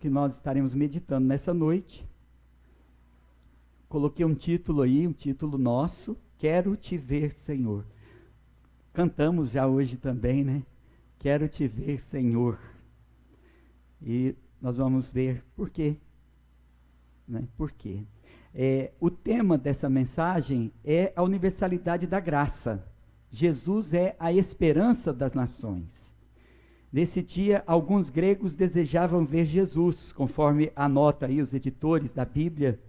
que nós estaremos meditando nessa noite. Coloquei um título aí, um título nosso, Quero Te Ver, Senhor. Cantamos já hoje também, né? Quero Te Ver, Senhor. E nós vamos ver por quê. Né? Por quê? O tema dessa mensagem é a universalidade da graça. Jesus é a esperança das nações. Nesse dia, alguns gregos desejavam ver Jesus, conforme anota aí os editores da Bíblia,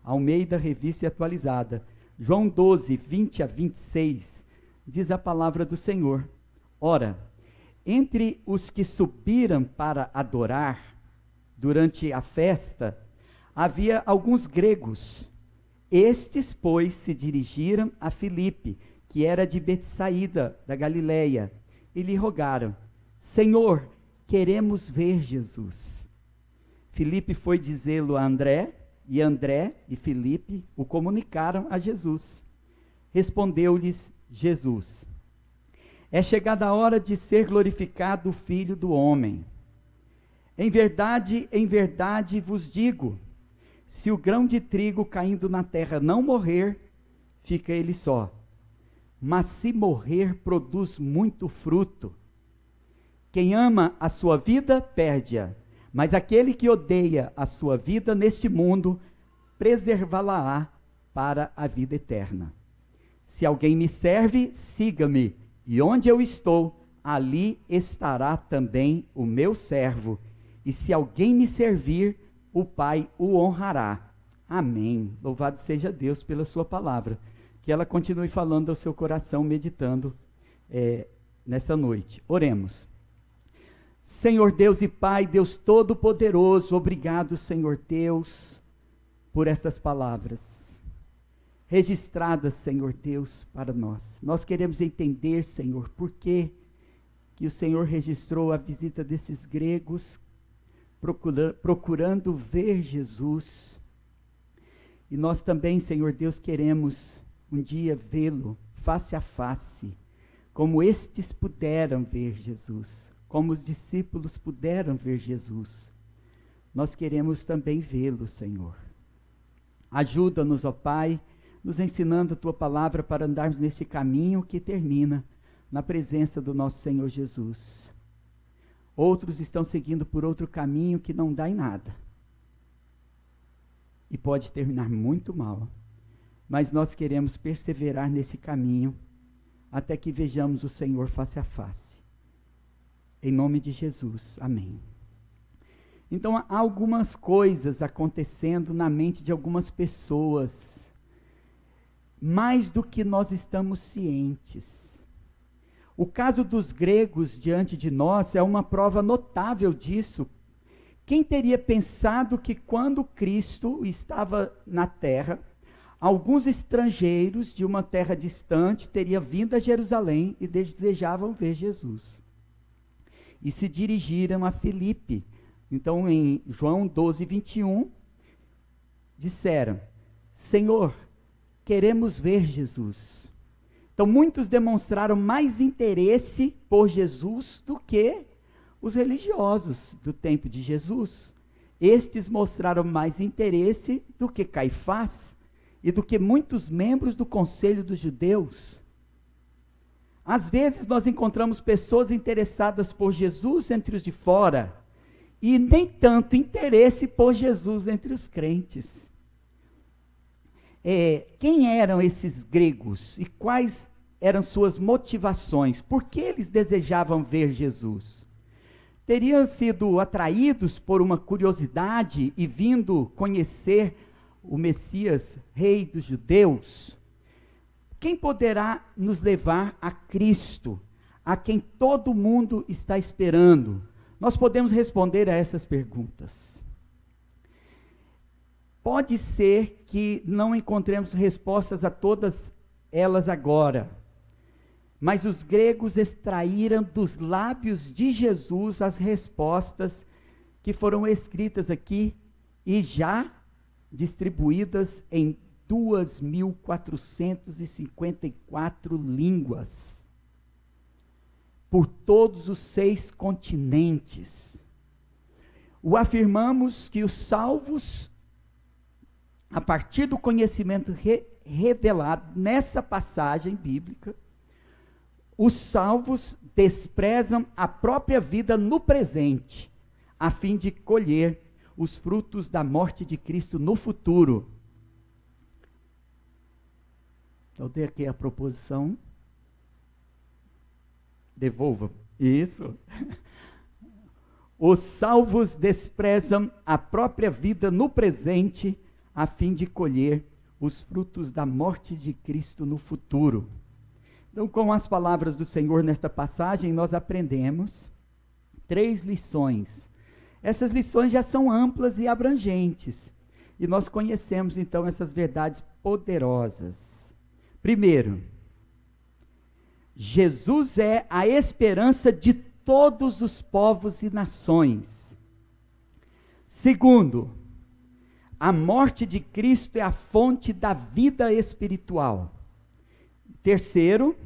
Almeida, Revista e Atualizada. João 12, 20 a 26, diz a palavra do Senhor. Ora, entre os que subiram para adorar, durante a festa, havia alguns gregos. Estes, pois, se dirigiram a Filipe, que era de Betsaída, da Galileia, e lhe rogaram: Senhor, queremos ver Jesus. Filipe foi dizê-lo a André, e André e Filipe o comunicaram a Jesus. Respondeu-lhes Jesus: É chegada a hora de ser glorificado o Filho do Homem. Em verdade vos digo, se o grão de trigo caindo na terra não morrer, fica ele só. Mas se morrer, produz muito fruto. Quem ama a sua vida, perde-a. Mas aquele que odeia a sua vida neste mundo, preservá-la-á para a vida eterna. Se alguém me serve, siga-me, e onde eu estou, ali estará também o meu servo. E se alguém me servir, o Pai o honrará. Amém. Louvado seja Deus pela sua palavra. Que ela continue falando ao seu coração, meditando nessa noite. Oremos. Senhor Deus e Pai, Deus Todo-Poderoso, obrigado, Senhor Deus, por estas palavras registradas, Senhor Deus, para nós. Nós queremos entender, Senhor, por que o Senhor registrou a visita desses gregos, procurando ver Jesus. E nós também, Senhor Deus, queremos um dia vê-lo face a face, como estes puderam ver Jesus, como os discípulos puderam ver Jesus. Nós queremos também vê-lo, Senhor. Ajuda-nos, ó Pai, nos ensinando a Tua palavra para andarmos neste caminho que termina na presença do nosso Senhor Jesus. Outros estão seguindo por outro caminho que não dá em nada. E pode terminar muito mal. Mas nós queremos perseverar nesse caminho até que vejamos o Senhor face a face. Em nome de Jesus, amém. Então, há algumas coisas acontecendo na mente de algumas pessoas, mais do que nós estamos cientes. O caso dos gregos diante de nós é uma prova notável disso. Quem teria pensado que quando Cristo estava na terra, alguns estrangeiros de uma terra distante teriam vindo a Jerusalém e desejavam ver Jesus? E se dirigiram a Filipe. Então, em João 12, 21, disseram: Senhor, queremos ver Jesus. Então, muitos demonstraram mais interesse por Jesus do que os religiosos do tempo de Jesus. Estes mostraram mais interesse do que Caifás e do que muitos membros do Conselho dos Judeus. Às vezes nós encontramos pessoas interessadas por Jesus entre os de fora, e nem tanto interesse por Jesus entre os crentes. Quem eram esses gregos e quais eram suas motivações? Por que eles desejavam ver Jesus? Teriam sido atraídos por uma curiosidade e vindo conhecer o Messias, Rei dos Judeus? Quem poderá nos levar a Cristo, a quem todo mundo está esperando? Nós podemos responder a essas perguntas. Pode ser que não encontremos respostas a todas elas agora, mas os gregos extraíram dos lábios de Jesus as respostas que foram escritas aqui e já distribuídas em 2.454 línguas, por todos os 6 continentes. o afirmamos que os salvos, a partir do conhecimento revelado nessa passagem bíblica, os salvos desprezam a própria vida no presente, a fim de colher os frutos da morte de Cristo no futuro. Eu dei aqui a proposição. Devolva. Isso. Os salvos desprezam a própria vida no presente, a fim de colher os frutos da morte de Cristo no futuro. Então, com as palavras do Senhor nesta passagem, nós aprendemos 3 lições. Essas lições já são amplas e abrangentes, e nós conhecemos então essas verdades poderosas. Primeiro, Jesus é a esperança de todos os povos e nações. Segundo, a morte de Cristo é a fonte da vida espiritual. Terceiro,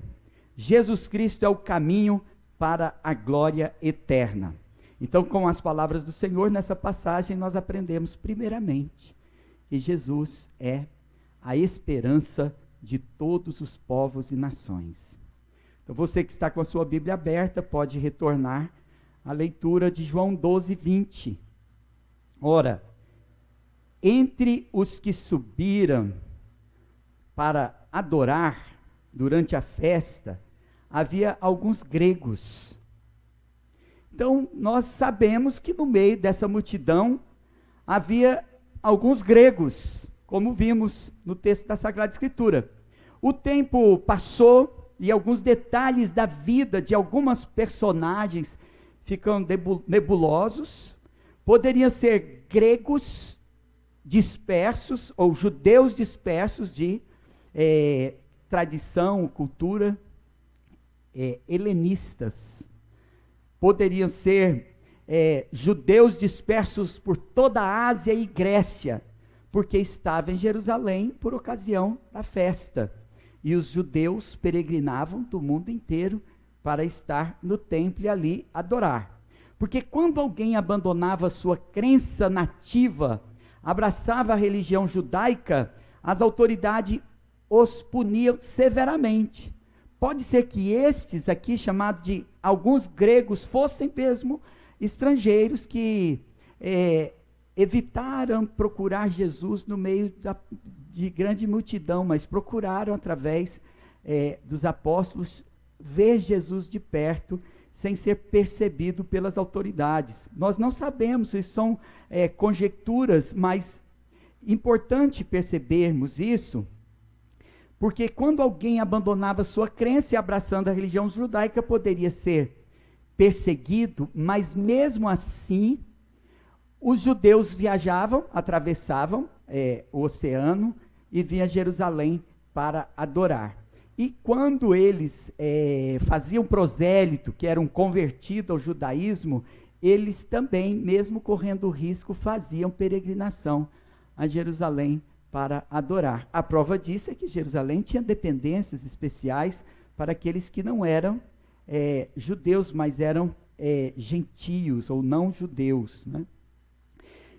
Jesus Cristo é o caminho para a glória eterna. Então, com as palavras do Senhor, nessa passagem, nós aprendemos primeiramente que Jesus é a esperança de todos os povos e nações. Então, você que está com a sua Bíblia aberta, pode retornar à leitura de João 12, 20. Ora, entre os que subiram para adorar durante a festa, havia alguns gregos. Então, nós sabemos que no meio dessa multidão havia alguns gregos, como vimos no texto da Sagrada Escritura. O tempo passou e alguns detalhes da vida de algumas personagens ficam nebulosos. Poderiam ser gregos dispersos ou judeus dispersos de tradição, cultura, helenistas. Poderiam ser judeus dispersos por toda a Ásia e Grécia, porque estavam em Jerusalém por ocasião da festa. E os judeus peregrinavam do mundo inteiro para estar no templo e ali adorar. Porque quando alguém abandonava sua crença nativa, abraçava a religião judaica, as autoridades os puniam severamente. Pode ser que estes aqui, chamados de alguns gregos, fossem mesmo estrangeiros que evitaram procurar Jesus no meio de grande multidão, mas procuraram através dos apóstolos ver Jesus de perto, sem ser percebido pelas autoridades. Nós não sabemos, isso são conjecturas, mas importante percebermos isso, porque quando alguém abandonava sua crença e abraçando a religião judaica, poderia ser perseguido, mas mesmo assim, os judeus viajavam, atravessavam o oceano e vinham a Jerusalém para adorar. E quando eles faziam prosélito, que eram convertidos ao judaísmo, eles também, mesmo correndo risco, faziam peregrinação a Jerusalém para adorar. A prova disso é que Jerusalém tinha dependências especiais para aqueles que não eram judeus, mas eram gentios ou não judeus, né?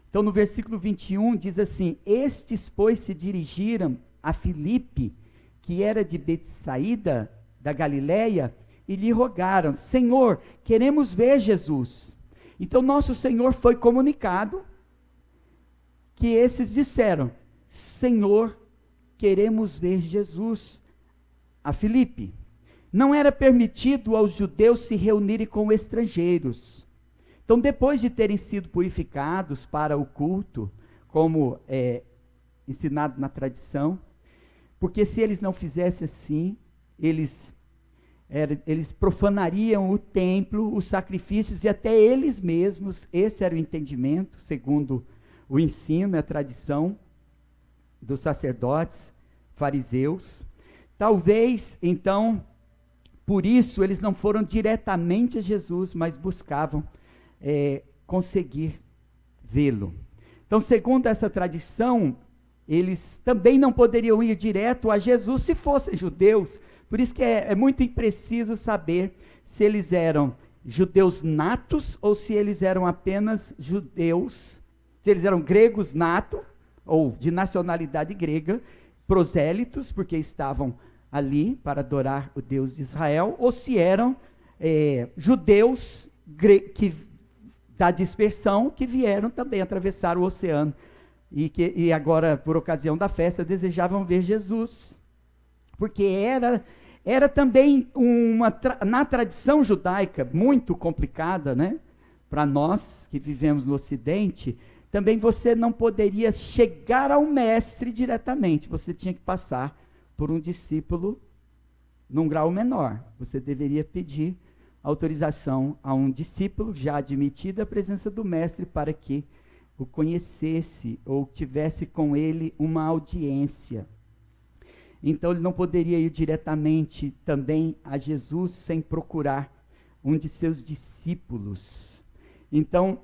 Então, no versículo 21, diz assim: estes, pois, se dirigiram a Filipe, que era de Betsaída, da Galileia, e lhe rogaram: Senhor, queremos ver Jesus. Então, nosso Senhor foi comunicado que esses disseram: Senhor, queremos ver Jesus. A Filipe. Não era permitido aos judeus se reunirem com estrangeiros. Então, depois de terem sido purificados para o culto, como ensinado na tradição, porque se eles não fizessem assim, eles profanariam o templo, os sacrifícios e até eles mesmos. Esse era o entendimento, segundo o ensino, a tradição dos sacerdotes, fariseus. Talvez, então, por isso eles não foram diretamente a Jesus, mas buscavam conseguir vê-lo. Então, segundo essa tradição, eles também não poderiam ir direto a Jesus se fossem judeus. Por isso que é muito impreciso saber se eles eram judeus natos ou se eles eram apenas judeus, se eles eram gregos nato, ou de nacionalidade grega, prosélitos, porque estavam ali para adorar o Deus de Israel, ou se eram judeus da dispersão que vieram também atravessar o oceano e agora, por ocasião da festa, desejavam ver Jesus. Porque era também na tradição judaica, muito complicada, né? Para nós que vivemos no Ocidente, também você não poderia chegar ao mestre diretamente, você tinha que passar por um discípulo num grau menor. Você deveria pedir autorização a um discípulo já admitido à presença do mestre para que o conhecesse ou tivesse com ele uma audiência. Então ele não poderia ir diretamente também a Jesus sem procurar um de seus discípulos. Então,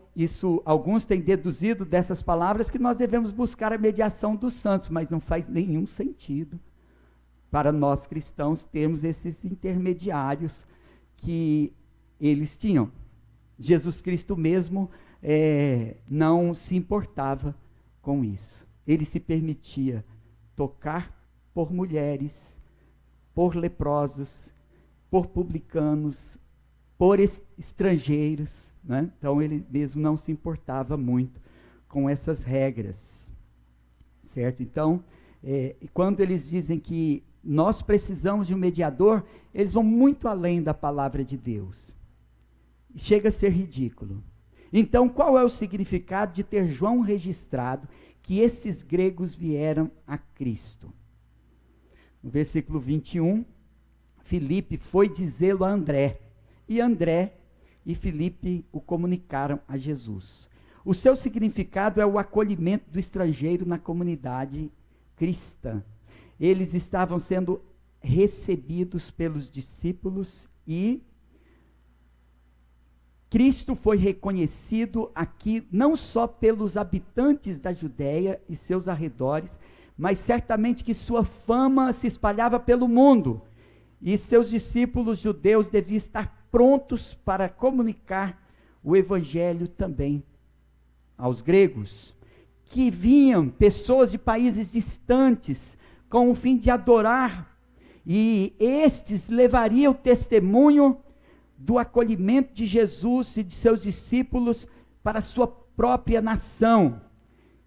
alguns têm deduzido dessas palavras que nós devemos buscar a mediação dos santos, mas não faz nenhum sentido para nós cristãos termos esses intermediários que eles tinham. Jesus Cristo mesmo não se importava com isso. Ele se permitia tocar por mulheres, por leprosos, por publicanos, por estrangeiros, né? Então ele mesmo não se importava muito com essas regras, certo? Então, quando eles dizem que nós precisamos de um mediador, eles vão muito além da palavra de Deus. Chega a ser ridículo. Então, qual é o significado de ter João registrado que esses gregos vieram a Cristo? No versículo 21, Filipe foi dizê-lo a André, e André e Filipe o comunicaram a Jesus. O seu significado é o acolhimento do estrangeiro na comunidade cristã. Eles estavam sendo recebidos pelos discípulos e Cristo foi reconhecido aqui não só pelos habitantes da Judéia e seus arredores, mas certamente que sua fama se espalhava pelo mundo. E seus discípulos judeus deviam estar prontos para comunicar o evangelho também aos gregos, que vinham pessoas de países distantes com o fim de adorar, e estes levariam o testemunho do acolhimento de Jesus e de seus discípulos para a sua própria nação.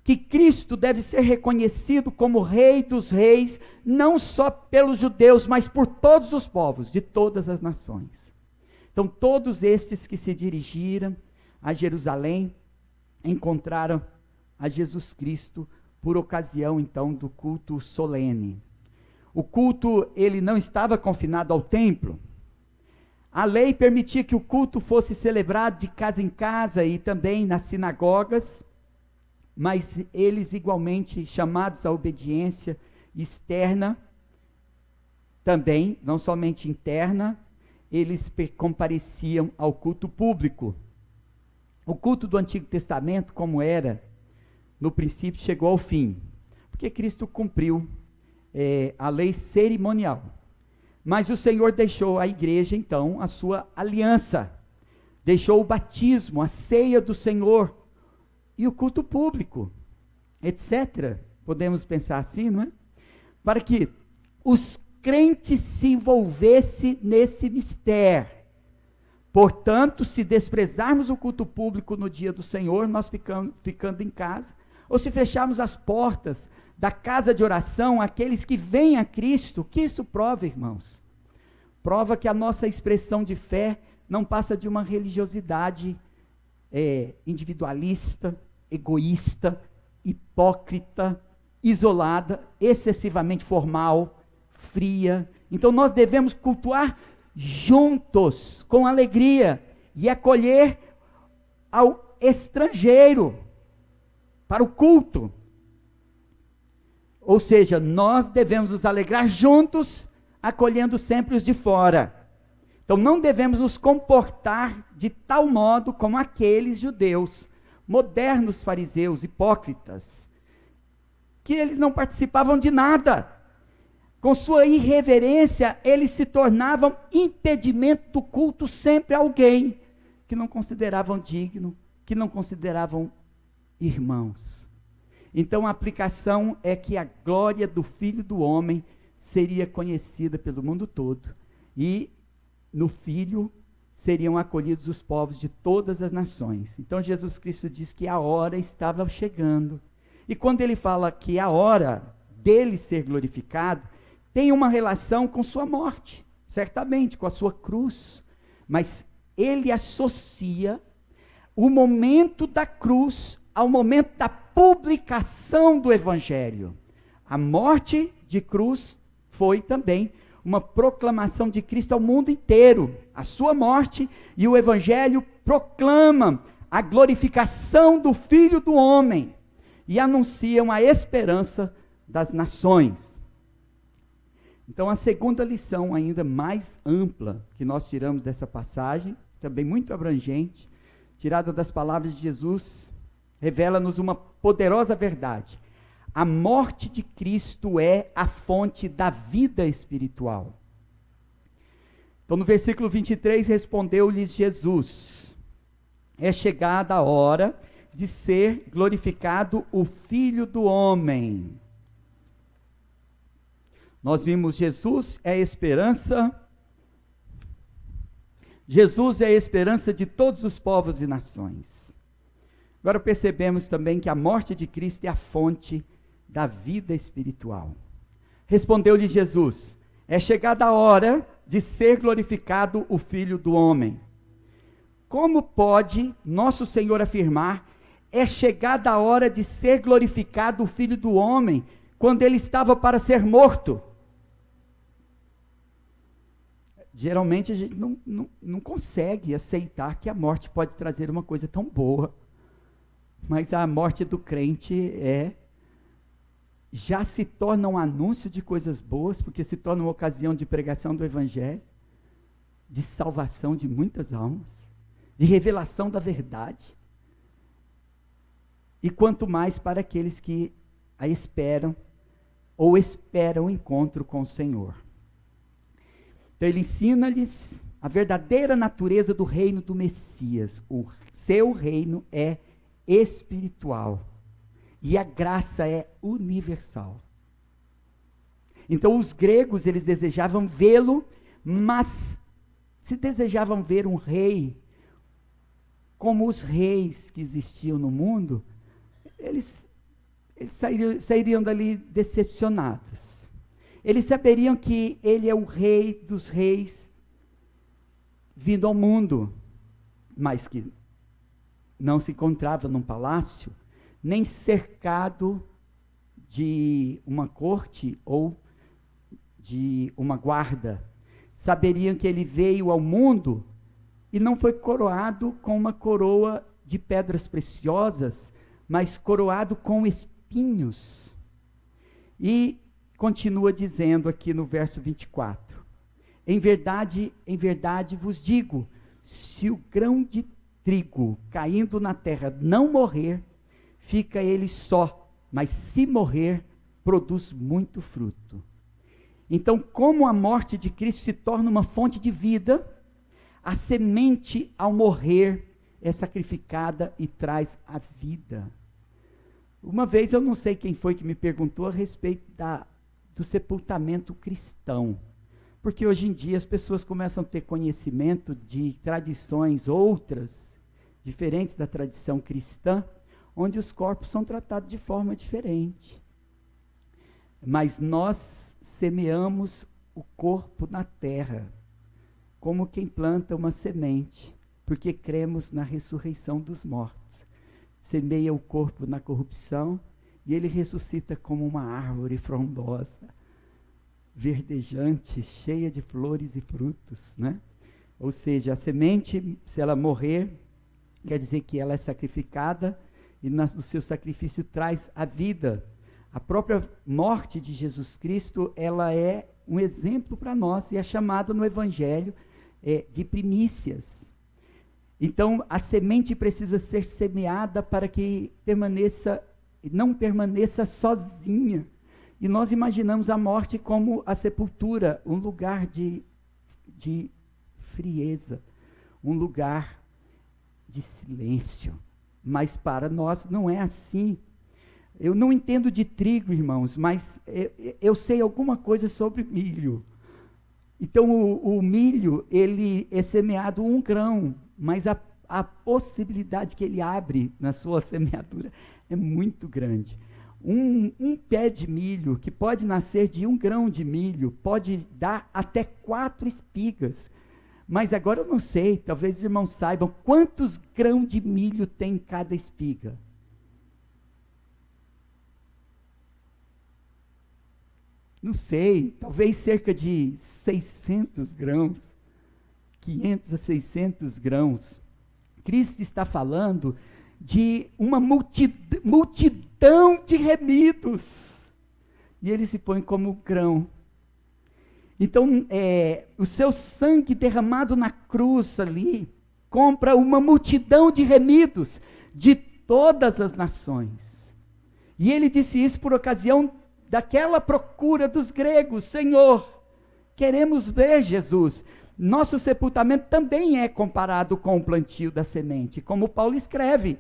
Que Cristo deve ser reconhecido como Rei dos Reis, não só pelos judeus, mas por todos os povos, de todas as nações. Então, todos estes que se dirigiram a Jerusalém, encontraram a Jesus Cristo por ocasião, então, do culto solene. O culto, ele não estava confinado ao templo. A lei permitia que o culto fosse celebrado de casa em casa e também nas sinagogas, mas eles igualmente chamados à obediência externa, também, não somente interna, eles compareciam ao culto público. O culto do Antigo Testamento, como era no princípio, chegou ao fim, porque Cristo cumpriu a lei cerimonial. Mas o Senhor deixou à igreja, então, a sua aliança, deixou o batismo, a ceia do Senhor, e o culto público, etc. Podemos pensar assim, não é? Para que os crentes se envolvessem nesse mistério. Portanto, se desprezarmos o culto público no dia do Senhor, nós ficando em casa, ou se fecharmos as portas da casa de oração àqueles que vêm a Cristo, o que isso prova, irmãos? Prova que a nossa expressão de fé não passa de uma religiosidade individualista, egoísta, hipócrita, isolada, excessivamente formal, fria. Então nós devemos cultuar juntos, com alegria, e acolher ao estrangeiro para o culto. Ou seja, nós devemos nos alegrar juntos, acolhendo sempre os de fora. Então não devemos nos comportar de tal modo como aqueles judeus, modernos fariseus, hipócritas, que eles não participavam de nada. Com sua irreverência, eles se tornavam impedimento do culto sempre a alguém, que não consideravam digno, que não consideravam irmãos. Então a aplicação é que a glória do Filho do Homem seria conhecida pelo mundo todo, e no Filho seriam acolhidos os povos de todas as nações. Então Jesus Cristo diz que a hora estava chegando. E quando ele fala que a hora dele ser glorificado, tem uma relação com sua morte, certamente, com a sua cruz. Mas ele associa o momento da cruz ao momento da publicação do Evangelho. A morte de cruz foi também uma proclamação de Cristo ao mundo inteiro. A sua morte e o Evangelho proclamam a glorificação do Filho do Homem e anunciam a esperança das nações. Então, a segunda lição, ainda mais ampla, que nós tiramos dessa passagem, também muito abrangente, tirada das palavras de Jesus, revela-nos uma poderosa verdade. A morte de Cristo é a fonte da vida espiritual. Então, no versículo 23, respondeu-lhes Jesus: é chegada a hora de ser glorificado o Filho do Homem. Nós vimos Jesus é a esperança. Jesus é a esperança de todos os povos e nações. Agora percebemos também que a morte de Cristo é a fonte da vida espiritual. Respondeu-lhe Jesus: é chegada a hora de ser glorificado o Filho do Homem. Como pode nosso Senhor afirmar: é chegada a hora de ser glorificado o Filho do Homem, quando ele estava para ser morto? Geralmente a gente não consegue aceitar que a morte pode trazer uma coisa tão boa. Mas a morte do crente já se torna um anúncio de coisas boas, porque se torna uma ocasião de pregação do Evangelho, de salvação de muitas almas, de revelação da verdade. E quanto mais para aqueles que a esperam, ou esperam o encontro com o Senhor. Então ele ensina-lhes a verdadeira natureza do reino do Messias. O seu reino é espiritual. E a graça é universal. Então os gregos, eles desejavam vê-lo, mas se desejavam ver um rei, como os reis que existiam no mundo, eles sairiam dali decepcionados. Eles saberiam que ele é o rei dos reis vindo ao mundo, mas que não se encontrava num palácio, nem cercado de uma corte ou de uma guarda. Saberiam que ele veio ao mundo e não foi coroado com uma coroa de pedras preciosas, mas coroado com espinhos. E continua dizendo aqui no verso 24: em verdade vos digo, se o grão de trigo caindo na terra não morrer, fica ele só, mas se morrer, produz muito fruto. Então, como a morte de Cristo se torna uma fonte de vida, a semente, ao morrer, é sacrificada e traz a vida. Uma vez, eu não sei quem foi que me perguntou a respeito do sepultamento cristão, porque hoje em dia as pessoas começam a ter conhecimento de tradições outras, diferentes da tradição cristã, onde os corpos são tratados de forma diferente. Mas nós semeamos o corpo na terra, como quem planta uma semente, porque cremos na ressurreição dos mortos. Semeia o corpo na corrupção e ele ressuscita como uma árvore frondosa, verdejante, cheia de flores e frutos, né? Ou seja, a semente, se ela morrer, quer dizer que ela é sacrificada e no seu sacrifício traz a vida. A própria morte de Jesus Cristo, ela é um exemplo para nós e é chamada no Evangelho de primícias. Então, a semente precisa ser semeada para que não permaneça sozinha. E nós imaginamos a morte como a sepultura, um lugar de frieza, um lugar de silêncio. Mas para nós não é assim. Eu não entendo de trigo, irmãos, mas eu sei alguma coisa sobre milho. Então, o milho, ele é semeado 1 grão, mas a possibilidade que ele abre na sua semeadura é muito grande. Um pé de milho, que pode nascer de 1 grão de milho, pode dar até 4 espigas. Mas agora eu não sei, talvez os irmãos saibam quantos grãos de milho tem cada espiga. Não sei, talvez cerca de 600 grãos, 500 a 600 grãos. Cristo está falando de uma multidão de remidos, e ele se põe como grão. Então, o seu sangue derramado na cruz ali, compra uma multidão de remidos, de todas as nações. E ele disse isso por ocasião daquela procura dos gregos. Senhor, queremos ver Jesus. Nosso sepultamento também é comparado com o plantio da semente, como Paulo escreve.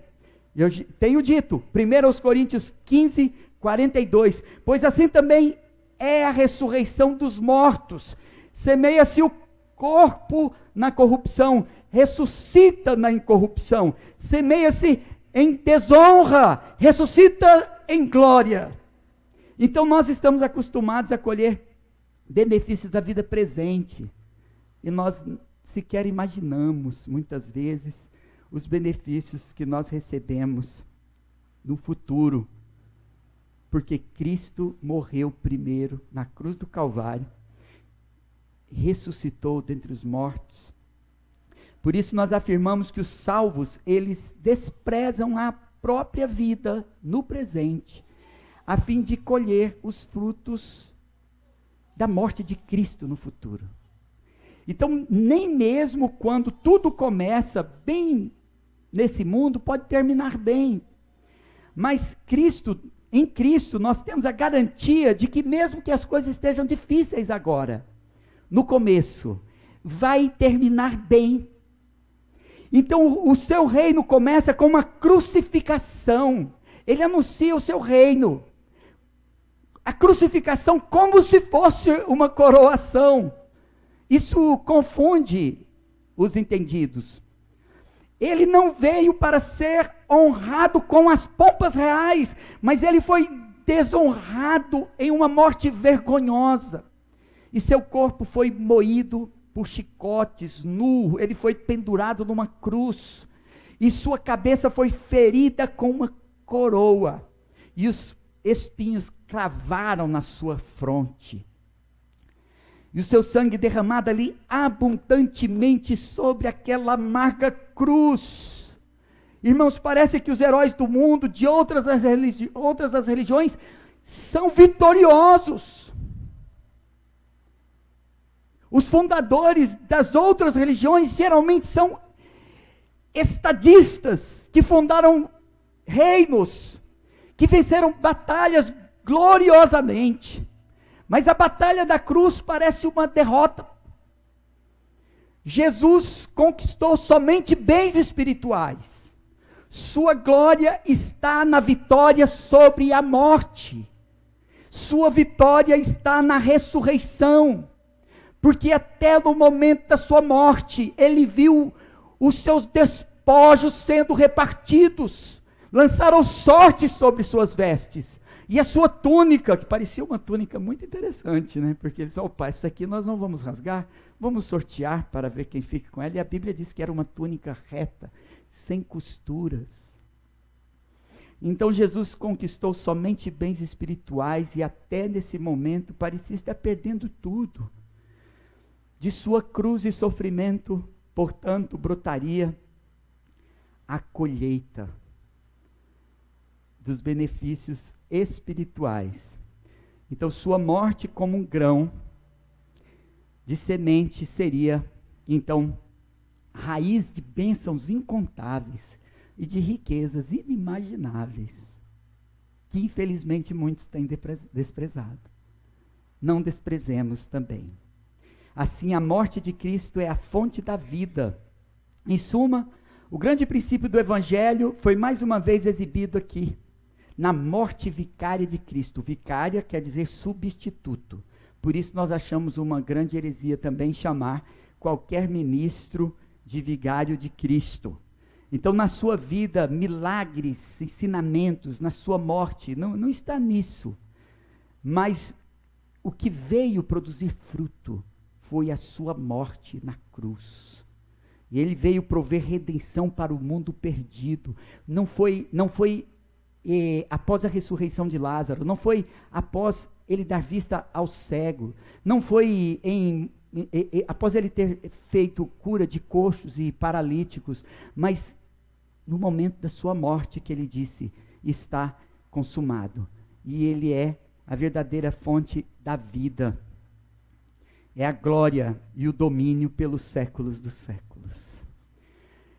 Eu tenho dito, 1 Coríntios 15, 42, pois assim também é a ressurreição dos mortos. Semeia-se o corpo na corrupção, ressuscita na incorrupção. Semeia-se em desonra, ressuscita em glória. Então nós estamos acostumados a colher benefícios da vida presente, e nós sequer imaginamos, muitas vezes, os benefícios que nós recebemos no futuro, porque Cristo morreu primeiro na cruz do Calvário, ressuscitou dentre os mortos. Por isso nós afirmamos que os salvos, eles desprezam a própria vida no presente, a fim de colher os frutos da morte de Cristo no futuro. Então, nem mesmo quando tudo começa bem nesse mundo, pode terminar bem. Mas em Cristo, nós temos a garantia de que mesmo que as coisas estejam difíceis agora, no começo, vai terminar bem. Então, o seu reino começa com uma crucificação. Ele anuncia o seu reino. A crucificação como se fosse uma coroação. Isso confunde os entendidos. Ele não veio para ser honrado com as pompas reais, mas ele foi desonrado em uma morte vergonhosa. E seu corpo foi moído por chicotes, nu, ele foi pendurado numa cruz. E sua cabeça foi ferida com uma coroa. E os espinhos cravaram na sua fronte. E o seu sangue derramado ali abundantemente sobre aquela amarga cruz. Irmãos, parece que os heróis do mundo, de outras as religiões, são vitoriosos. Os fundadores das outras religiões geralmente são estadistas, que fundaram reinos, que venceram batalhas gloriosamente. Mas a batalha da cruz parece uma derrota. Jesus conquistou somente bens espirituais. Sua glória está na vitória sobre a morte. Sua vitória está na ressurreição. Porque até no momento da sua morte, ele viu os seus despojos sendo repartidos. Lançaram sorte sobre suas vestes. E a sua túnica, que parecia uma túnica muito interessante, né? Porque eles disseram, opa, essa aqui nós não vamos rasgar, vamos sortear para ver quem fica com ela. E a Bíblia diz que era uma túnica reta, sem costuras. Então Jesus conquistou somente bens espirituais e até nesse momento parecia estar perdendo tudo. De sua cruz e sofrimento, portanto, brotaria a colheita dos benefícios espirituais. Então, sua morte como um grão de semente seria, então, raiz de bênçãos incontáveis e de riquezas inimagináveis, que infelizmente muitos têm desprezado. Não desprezemos também. Assim, a morte de Cristo é a fonte da vida. Em suma, O grande princípio do Evangelho foi mais uma vez exibido aqui, na morte vicária de Cristo. Vicária quer dizer substituto. Por isso nós achamos uma grande heresia também chamar qualquer ministro de vigário de Cristo. Então, na sua vida, milagres, ensinamentos, na sua morte, não está nisso. Mas o que veio produzir fruto foi a sua morte na cruz. E ele veio prover redenção para o mundo perdido. Não foi após a ressurreição de Lázaro, não foi após ele dar vista ao cego, não foi após ele ter feito cura de coxos e paralíticos, mas no momento da sua morte que ele disse, está consumado. E ele é a verdadeira fonte da vida. É a glória e o domínio pelos séculos dos séculos.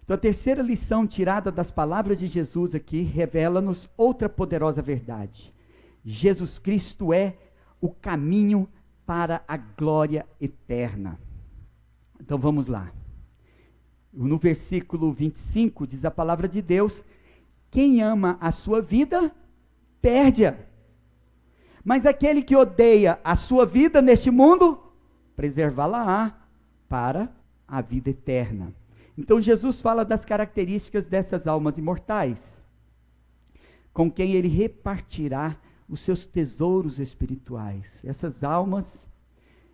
Então, a terceira lição tirada das palavras de Jesus aqui revela-nos outra poderosa verdade. Jesus Cristo é o caminho para a glória eterna. Então, vamos lá. No versículo 25, diz a palavra de Deus: quem ama a sua vida, perde-a. Mas aquele que odeia a sua vida neste mundo, preservá-la-á para a vida eterna. Então Jesus fala das características dessas almas imortais, com quem ele repartirá os seus tesouros espirituais. Essas almas,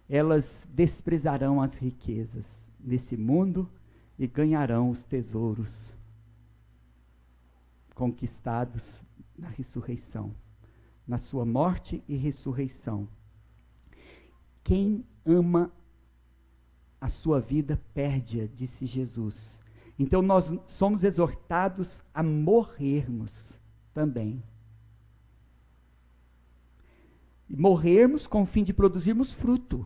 elas desprezarão as riquezas nesse mundo e ganharão os tesouros conquistados na ressurreição, na sua morte e ressurreição. Quem ama a sua vida, perde-a, disse Jesus. Então nós somos exortados a morrermos também. E morrermos com o fim de produzirmos fruto.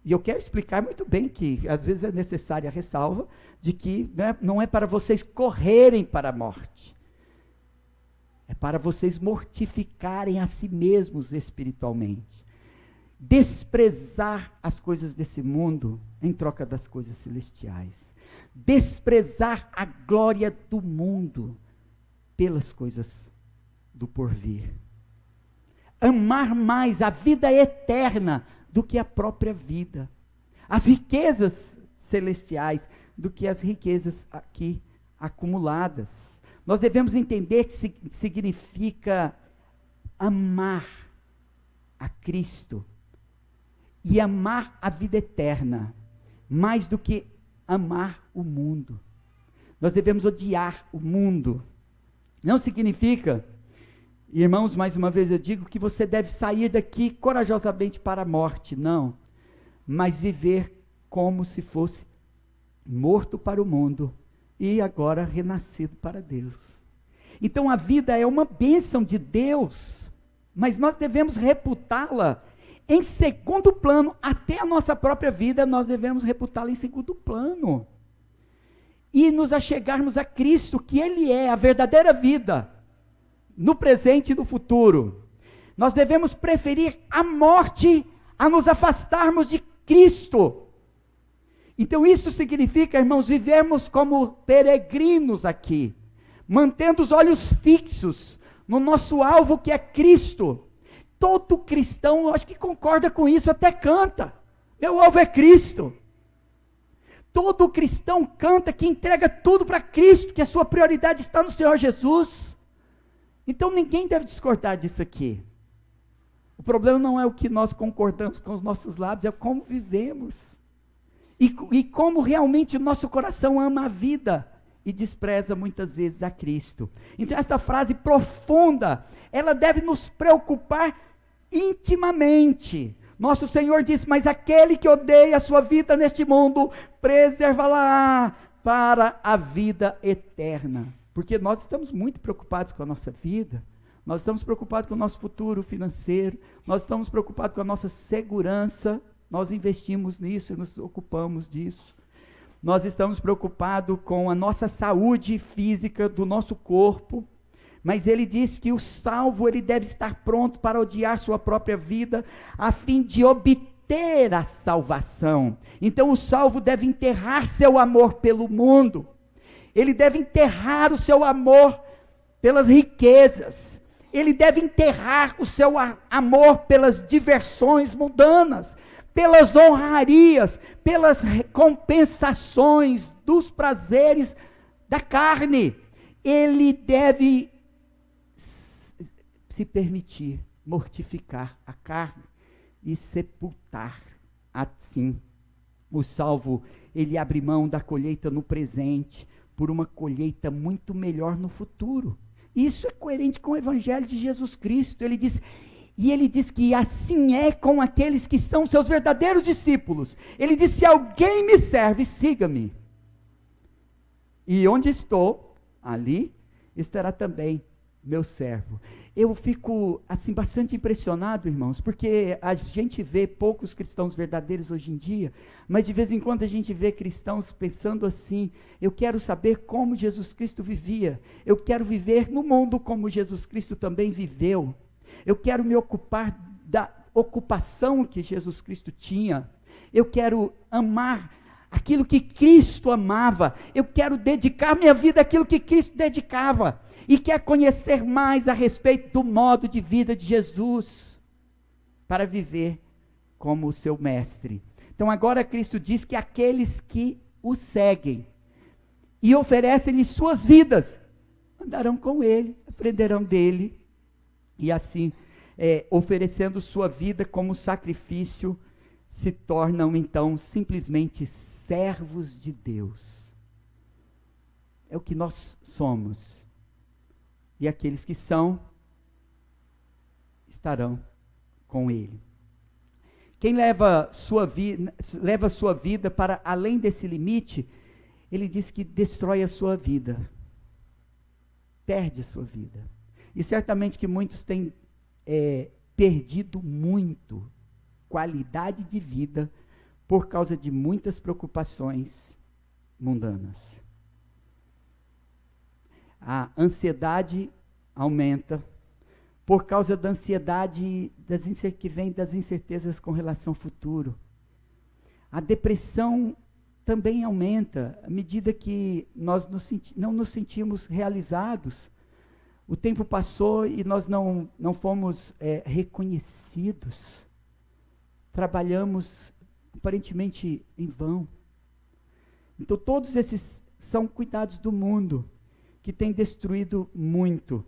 E eu quero explicar muito bem que às vezes é necessária a ressalva de que não é para vocês correrem para a morte. É para vocês mortificarem a si mesmos espiritualmente. Desprezar as coisas desse mundo em troca das coisas celestiais. Desprezar a glória do mundo pelas coisas do porvir. Amar mais a vida eterna do que a própria vida. As riquezas celestiais do que as riquezas aqui acumuladas. Nós devemos entender que significa amar a Cristo e amar a vida eterna, mais do que amar o mundo. Nós devemos odiar o mundo. Não significa, irmãos, mais uma vez eu digo, que você deve sair daqui corajosamente para a morte, não. Mas viver como se fosse morto para o mundo e agora renascido para Deus. Então a vida é uma bênção de Deus, mas nós devemos reputá-la em segundo plano. Até a nossa própria vida nós devemos reputá-la em segundo plano. E nos achegarmos a Cristo, que Ele é a verdadeira vida, no presente e no futuro. Nós devemos preferir a morte a nos afastarmos de Cristo. Então isso significa, irmãos, vivermos como peregrinos aqui, mantendo os olhos fixos no nosso alvo, que é Cristo. Todo cristão, eu acho que concorda com isso, até canta. Meu alvo é Cristo. Todo cristão canta que entrega tudo para Cristo, que a sua prioridade está no Senhor Jesus. Então ninguém deve discordar disso aqui. O problema não é o que nós concordamos com os nossos lábios, é como vivemos. E como realmente o nosso coração ama a vida e despreza muitas vezes a Cristo. Então esta frase profunda, ela deve nos preocupar intimamente. Nosso Senhor disse: mas aquele que odeia a sua vida neste mundo, preserva-la para a vida eterna. Porque nós estamos muito preocupados com a nossa vida, nós estamos preocupados com o nosso futuro financeiro, nós estamos preocupados com a nossa segurança, nós investimos nisso e nos ocupamos disso. Nós estamos preocupados com a nossa saúde física do nosso corpo, mas ele diz que o salvo, ele deve estar pronto para odiar sua própria vida, a fim de obter a salvação. Então o salvo deve enterrar seu amor pelo mundo, ele deve enterrar o seu amor pelas riquezas, ele deve enterrar o seu amor pelas diversões mundanas, pelas honrarias, pelas compensações dos prazeres da carne. Ele deve se permitir mortificar a carne e sepultar assim. O salvo, ele abre mão da colheita no presente por uma colheita muito melhor no futuro. Isso é coerente com o evangelho de Jesus Cristo. Ele diz que assim é com aqueles que são seus verdadeiros discípulos. Ele diz: se alguém me serve, siga-me. E onde estou, ali estará também meu servo. Eu fico assim bastante impressionado, irmãos, porque a gente vê poucos cristãos verdadeiros hoje em dia, mas de vez em quando a gente vê cristãos pensando assim: eu quero saber como Jesus Cristo vivia, eu quero viver no mundo como Jesus Cristo também viveu, eu quero me ocupar da ocupação que Jesus Cristo tinha, eu quero amar aquilo que Cristo amava, eu quero dedicar minha vida àquilo que Cristo dedicava, e quer conhecer mais a respeito do modo de vida de Jesus, para viver como o seu mestre. Então agora Cristo diz que aqueles que o seguem, e oferecem-lhe suas vidas, andarão com ele, aprenderão dele, e assim, oferecendo sua vida como sacrifício, se tornam então simplesmente servos de Deus. É o que nós somos. E aqueles que são, estarão com ele. Quem leva sua vida para além desse limite, ele diz que destrói a sua vida. Perde a sua vida. E certamente que muitos têm perdido muito qualidade de vida por causa de muitas preocupações mundanas. A ansiedade aumenta por causa da ansiedade que vem das incertezas com relação ao futuro. A depressão também aumenta à medida que nós não nos sentimos realizados. O tempo passou e nós não fomos reconhecidos. Trabalhamos aparentemente em vão. Então todos esses são cuidados do mundo que tem destruído muito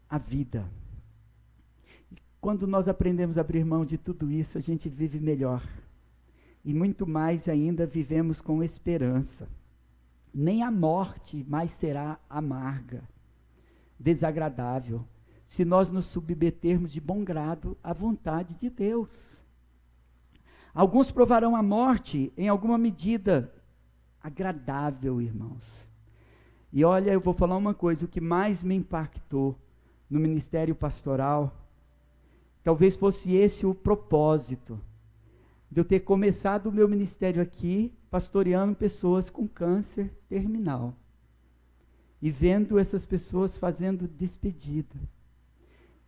a vida. Quando nós aprendemos a abrir mão de tudo isso, a gente vive melhor. E muito mais ainda vivemos com esperança. Nem a morte mais será amarga, desagradável, se nós nos submetermos de bom grado à vontade de Deus. Alguns provarão a morte em alguma medida agradável, irmãos. E olha, eu vou falar uma coisa: o que mais me impactou no ministério pastoral, talvez fosse esse o propósito, de eu ter começado o meu ministério aqui, pastoreando pessoas com câncer terminal, e vendo essas pessoas fazendo despedida.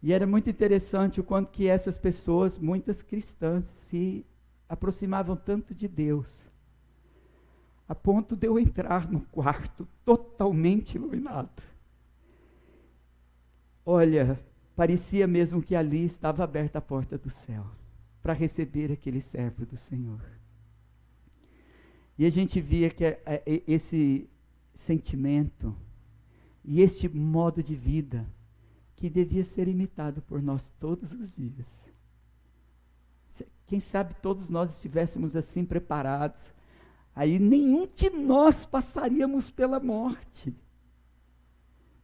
E era muito interessante o quanto que essas pessoas, muitas cristãs, se aproximavam tanto de Deus, a ponto de eu entrar num quarto totalmente iluminado. Olha, parecia mesmo que ali estava aberta a porta do céu, para receber aquele servo do Senhor. E a gente via que esse sentimento, e este modo de vida, que devia ser imitado por nós todos os dias. Quem sabe todos nós estivéssemos assim preparados, aí nenhum de nós passaríamos pela morte.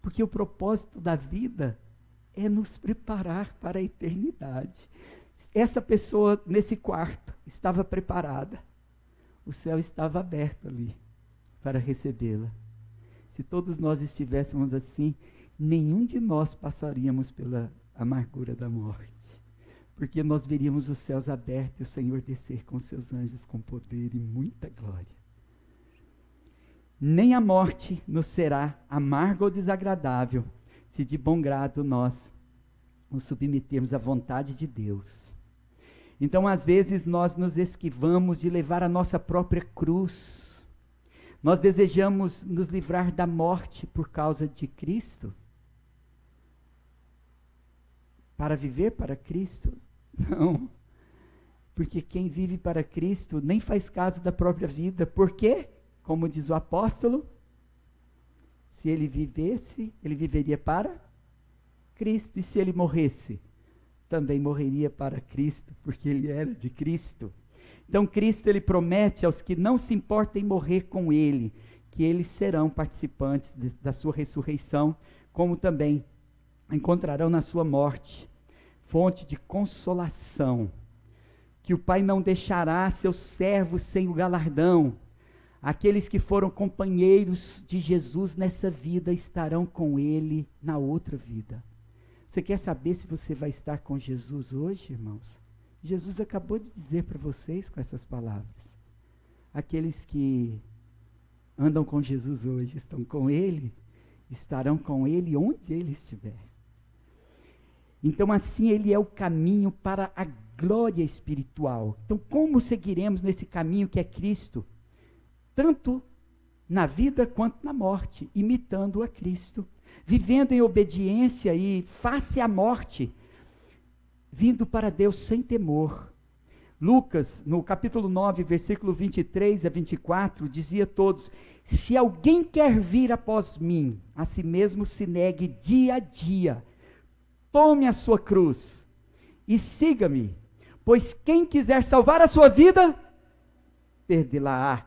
Porque o propósito da vida é nos preparar para a eternidade. Essa pessoa nesse quarto estava preparada. O céu estava aberto ali para recebê-la. Se todos nós estivéssemos assim, nenhum de nós passaríamos pela amargura da morte. Porque nós veríamos os céus abertos e o Senhor descer com seus anjos com poder e muita glória. Nem a morte nos será amarga ou desagradável, se de bom grado nós nos submetermos à vontade de Deus. Então, às vezes, nós nos esquivamos de levar a nossa própria cruz. Nós desejamos nos livrar da morte por causa de Cristo? Para viver para Cristo? Não. Porque quem vive para Cristo nem faz caso da própria vida. Por quê? Como diz o apóstolo, se ele vivesse, ele viveria para Cristo. E se ele morresse, também morreria para Cristo, porque ele era de Cristo. Então Cristo, ele promete aos que não se importam em morrer com ele, que eles serão participantes da sua ressurreição, como também encontrarão na sua morte fonte de consolação, que o Pai não deixará seus servos sem o galardão. Aqueles que foram companheiros de Jesus nessa vida estarão com ele na outra vida. Você quer saber se você vai estar com Jesus hoje, irmãos? Jesus acabou de dizer para vocês com essas palavras. Aqueles que andam com Jesus hoje estão com ele, estarão com ele onde ele estiver. Então assim ele é o caminho para a glória espiritual. Então como seguiremos nesse caminho que é Cristo? Tanto na vida quanto na morte, imitando a Cristo, vivendo em obediência e face à morte, vindo para Deus sem temor. Lucas, no capítulo 9, versículo 23 a 24, dizia a todos: se alguém quer vir após mim, a si mesmo se negue dia a dia, tome a sua cruz e siga-me, pois quem quiser salvar a sua vida, perdê-la-á.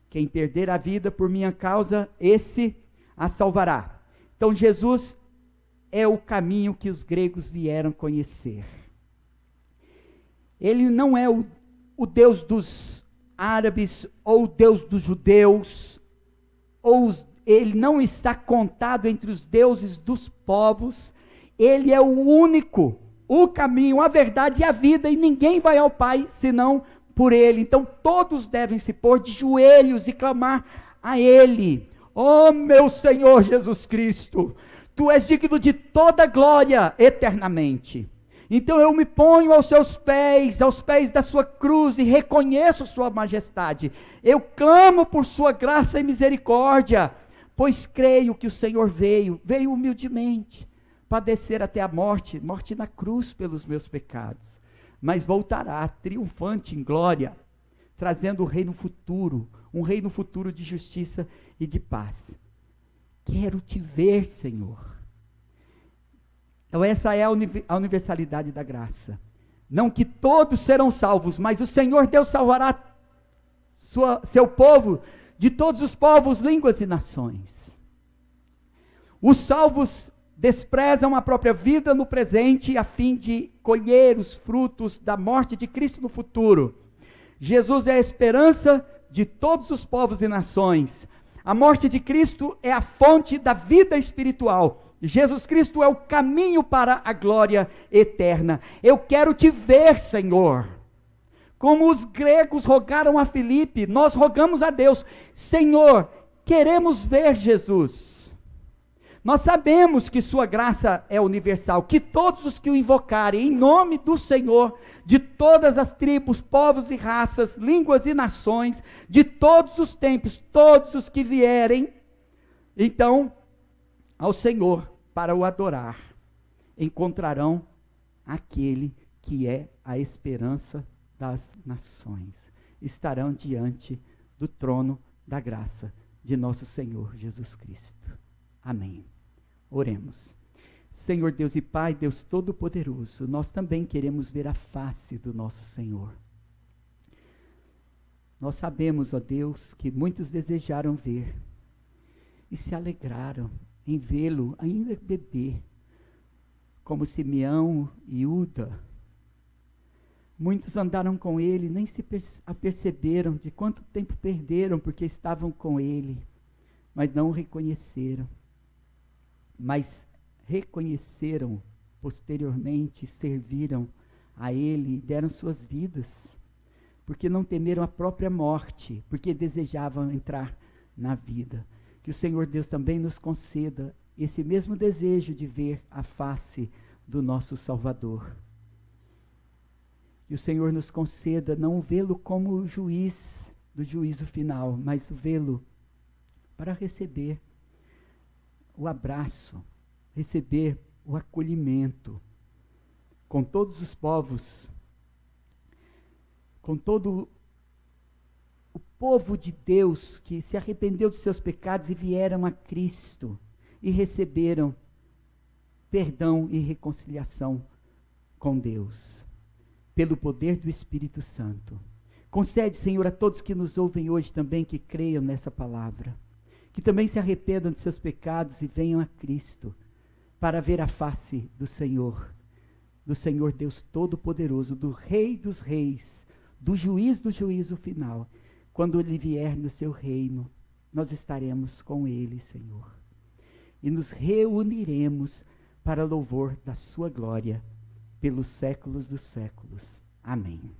Quem perder a vida por minha causa, esse a salvará. Então Jesus é o caminho que os gregos vieram conhecer. Ele não é o Deus dos árabes, ou o Deus dos judeus, ele não está contado entre os deuses dos povos. Ele é o único, o caminho, a verdade e a vida, e ninguém vai ao Pai senão por ele. Então todos devem se pôr de joelhos e clamar a ele: ó meu Senhor Jesus Cristo, tu és digno de toda glória eternamente. Então eu me ponho aos pés da sua cruz, e reconheço sua majestade. Eu clamo por sua graça e misericórdia, pois creio que o Senhor veio humildemente, padecer até a morte na cruz pelos meus pecados, mas voltará triunfante em glória, trazendo o reino futuro, um reino futuro de justiça e de paz. Quero te ver, Senhor. Então essa é a universalidade da graça. Não que todos serão salvos, mas o Senhor Deus salvará seu povo de todos os povos, línguas e nações. Os salvos desprezam a própria vida no presente, a fim de colher os frutos da morte de Cristo no futuro. Jesus é a esperança de todos os povos e nações. A morte de Cristo é a fonte da vida espiritual. Jesus Cristo é o caminho para a glória eterna. Eu quero te ver, Senhor. Como os gregos rogaram a Filipe, nós rogamos a Deus: Senhor, queremos ver Jesus. Nós sabemos que sua graça é universal, que todos os que o invocarem em nome do Senhor, de todas as tribos, povos e raças, línguas e nações, de todos os tempos, todos os que vierem, então, ao Senhor para o adorar, encontrarão aquele que é a esperança das nações. Estarão diante do trono da graça de nosso Senhor Jesus Cristo. Amém. Oremos. Senhor Deus e Pai, Deus Todo-Poderoso, nós também queremos ver a face do nosso Senhor. Nós sabemos, ó Deus, que muitos desejaram ver e se alegraram em vê-lo ainda bebê, como Simeão e Uda. Muitos andaram com ele, nem se aperceberam de quanto tempo perderam, porque estavam com ele, mas não o reconheceram. Mas reconheceram posteriormente, serviram a ele, deram suas vidas, porque não temeram a própria morte, porque desejavam entrar na vida. Que o Senhor Deus também nos conceda esse mesmo desejo de ver a face do nosso Salvador. Que o Senhor nos conceda não vê-lo como o juiz do juízo final, mas vê-lo para receber o abraço, receber o acolhimento com todos os povos, com todo o povo de Deus que se arrependeu de seus pecados e vieram a Cristo e receberam perdão e reconciliação com Deus, pelo poder do Espírito Santo. Concede, Senhor, a todos que nos ouvem hoje também que creiam nessa palavra, que também se arrependam de seus pecados e venham a Cristo para ver a face do Senhor Deus Todo-Poderoso, do Rei dos Reis, do juízo final. Quando Ele vier no seu reino, nós estaremos com Ele, Senhor, e nos reuniremos para louvor da sua glória pelos séculos dos séculos. Amém.